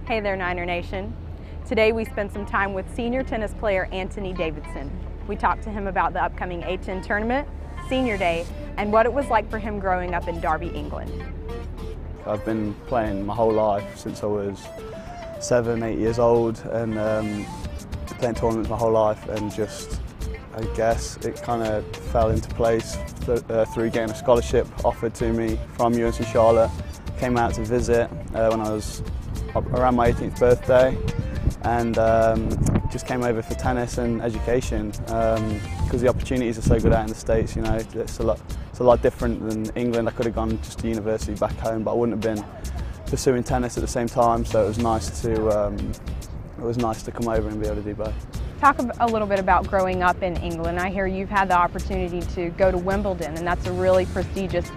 Hey there, Niner Nation. Today we spent some time with senior tennis player Anthony Davison. We talked to him about the upcoming A10 tournament, Senior Day, and what it was like for him growing up in Derby, England. I've been playing my whole life since I was 7, 8 years old, and playing tournaments my whole life, and just, I guess, it kind of fell into place through getting a scholarship offered to me from UNC Charlotte. Came out to visit when I was around my 18th birthday, and just came over for tennis and education because the opportunities are so good out in the States. You know, it's a lot different than England. I could have gone just to university back home, but I wouldn't have been pursuing tennis at the same time. So it was nice to come over and be able to do both. Talk a little bit about growing up in England. I hear you've had the opportunity to go to Wimbledon, and that's a really prestigious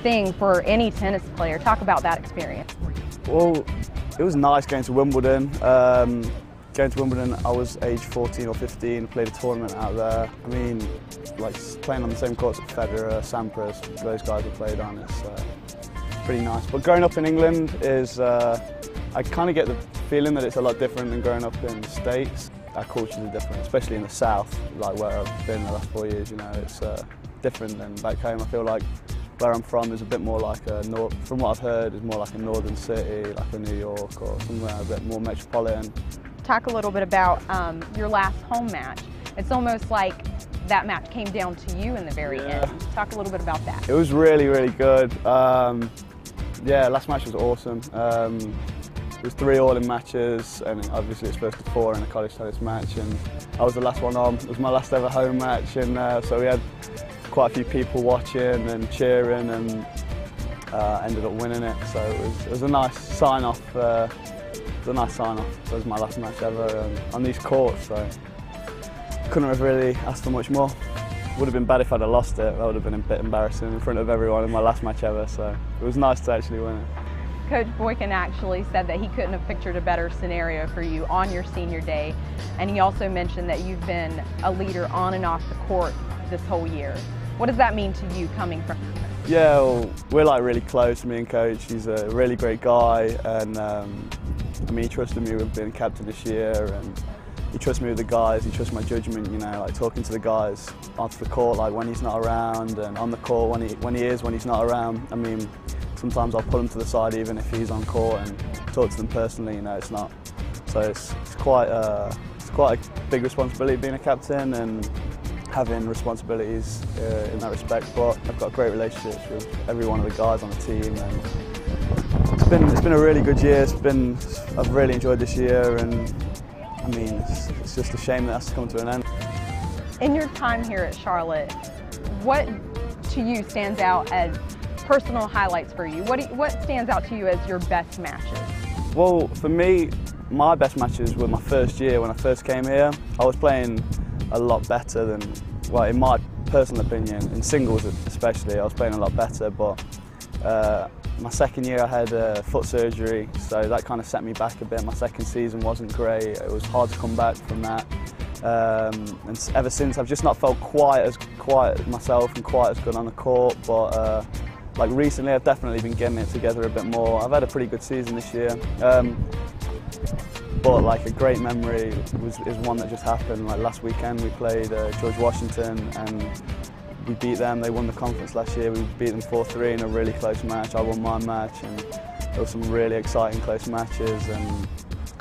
thing for any tennis player. Talk about that experience. Well, it was nice going to Wimbledon. Going to Wimbledon, I was age 14 or 15, played a tournament out there. I mean, like playing on the same courts as Federer, Sampras, those guys have played on, it's pretty nice. But growing up in England is, I kind of get the feeling that it's a lot different than growing up in the States. Our cultures are different, especially in the South, like where I've been the last 4 years, you know, it's different than back home. I feel like where I'm from is a bit more like from what I've heard, is more like a northern city, like a New York or somewhere a bit more metropolitan. Talk a little bit about your last home match. It's almost like that match came down to you in the very end. Talk a little bit about that. It was really, really good. Yeah, last match was awesome. It was 3 all-in matches, and obviously it's first to 4 in a college tennis match, and I was the last one on. It was my last ever home match, and so we had quite a few people watching and cheering, and ended up winning it. So it was a nice sign-off. It was a nice sign-off. So it was my last match ever on these courts, so couldn't have really asked for much more. Would have been bad if I'd have lost it. That would have been a bit embarrassing in front of everyone in my last match ever. So it was nice to actually win it. Coach Boykin actually said that he couldn't have pictured a better scenario for you on your senior day, and he also mentioned that you've been a leader on and off the court this whole year. What does that mean to you coming from? Yeah, well, we're like really close, me and Coach. He's a really great guy, and I mean, he trusted me with being captain this year, and he trusts me with the guys. He trusts my judgment, you know, like talking to the guys off the court, like when he's not around, and on the court when he's not around. I mean, sometimes I'll pull him to the side even if he's on court and talk to them personally. You know, it's not. So it's quite a big responsibility being a captain and having responsibilities in that respect. But I've got great relationships with every one of the guys on the team, and it's been a really good year. I've really enjoyed this year, and I mean, it's just a shame that it has to come to an end. In your time here at Charlotte, what to you stands out as personal highlights for you? What stands out to you as your best matches? Well, for me, my best matches were my first year when I first came here. I was playing a lot better than, well, in my personal opinion, in singles especially, I was playing a lot better, but my second year I had foot surgery, so that kind of set me back a bit. My second season wasn't great. It was hard to come back from that. And ever since, I've just not felt quite as myself and quite as good on the court, but like recently I've definitely been getting it together a bit more. I've had a pretty good season this year. But like a great memory is one that just happened. Like last weekend we played George Washington, and we beat them. They won the conference last year. We beat them 4-3 in a really close match. I won my match, and there were some really exciting close matches, and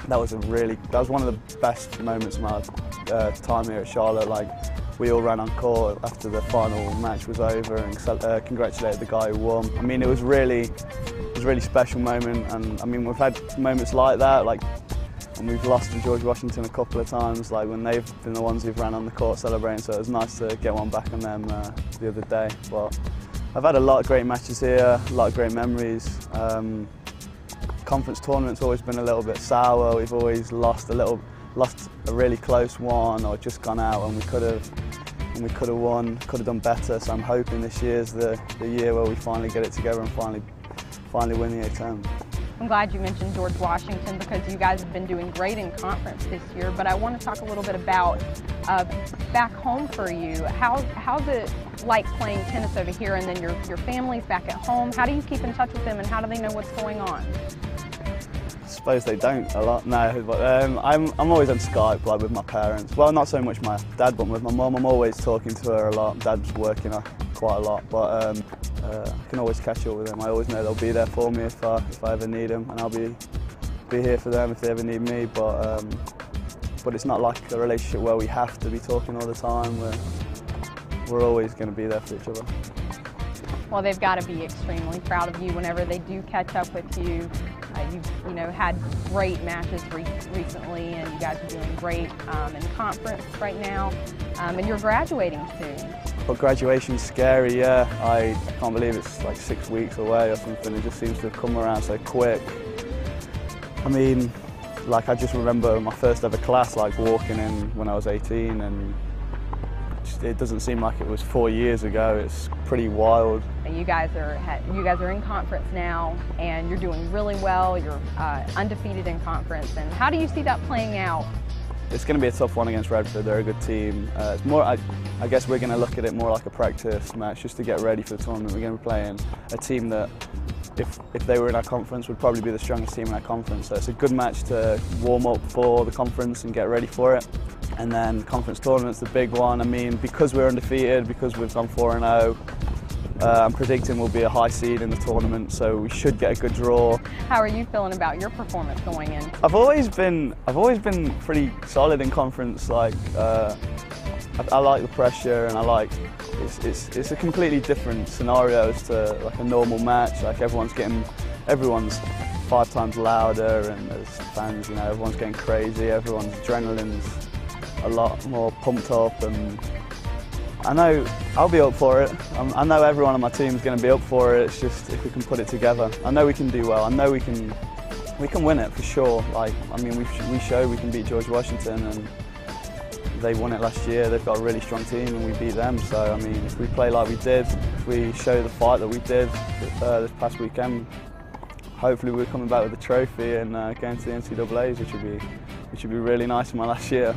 that was one of the best moments of my time here at Charlotte. Like, we all ran on court after the final match was over and congratulated the guy who won. I mean, it was a really special moment, and I mean, we've had moments like that, like, and we've lost to George Washington a couple of times, like when they've been the ones who've ran on the court celebrating, so it was nice to get one back on them the other day. But I've had a lot of great matches here, a lot of great memories. Conference tournament's always been a little bit sour. We've always lost a really close one, or just gone out and we could have won, could have done better. So I'm hoping this year's the year where we finally get it together and finally win the A10. I'm glad you mentioned George Washington because you guys have been doing great in conference this year, but I want to talk a little bit about back home for you. How's it like playing tennis over here, and then your family's back at home? How do you keep in touch with them, and how do they know what's going on? It's suppose they don't a lot, no, but I'm always on Skype, like with my parents. Well, not so much my dad, but with my mum, I'm always talking to her a lot. Dad's working quite a lot, but I can always catch up with them. I always know they'll be there for me if I ever need them, and I'll be here for them if they ever need me. But it's not like a relationship where we have to be talking all the time. We're always going to be there for each other. Well, they've got to be extremely proud of you whenever they do catch up with you. You've had great matches recently, and you guys are doing great in conference right now, and you're graduating soon. But graduation's scary, yeah. I can't believe it's like 6 weeks away or something. It just seems to have come around so quick. I mean, like I just remember my first ever class, like walking in when I was 18, and it doesn't seem like it was 4 years ago. It's pretty wild. You guys are in conference now, and you're doing really well. You're undefeated in conference. And how do you see that playing out? It's going to be a tough one against Redford. They're a good team. It's more, I guess we're going to look at it more like a practice match, just to get ready for the tournament. We're going to be playing a team that, if they were in our conference, would probably be the strongest team in our conference. So it's a good match to warm up for the conference and get ready for it. And then conference tournament's the big one. I mean, because we're undefeated, because we've gone 4-0, I'm predicting we'll be a high seed in the tournament, so we should get a good draw. How are you feeling about your performance going in? I've always been pretty solid in conference. Like, I like the pressure, and I like it's a completely different scenario as to like a normal match. Like everyone's 5 times louder, and there's fans. You know, everyone's getting crazy. Everyone's adrenaline's a lot more pumped up, and I know I'll be up for it. I know everyone on my team is going to be up for it. It's just if we can put it together. I know we can do well. I know we can win it for sure. Like, I mean, we showed we can beat George Washington, and they won it last year. They've got a really strong team, and we beat them. So I mean, if we play like we did, if we show the fight that we did this past weekend, hopefully we're coming back with a trophy and going to the NCAAs, which would be really nice in my last year.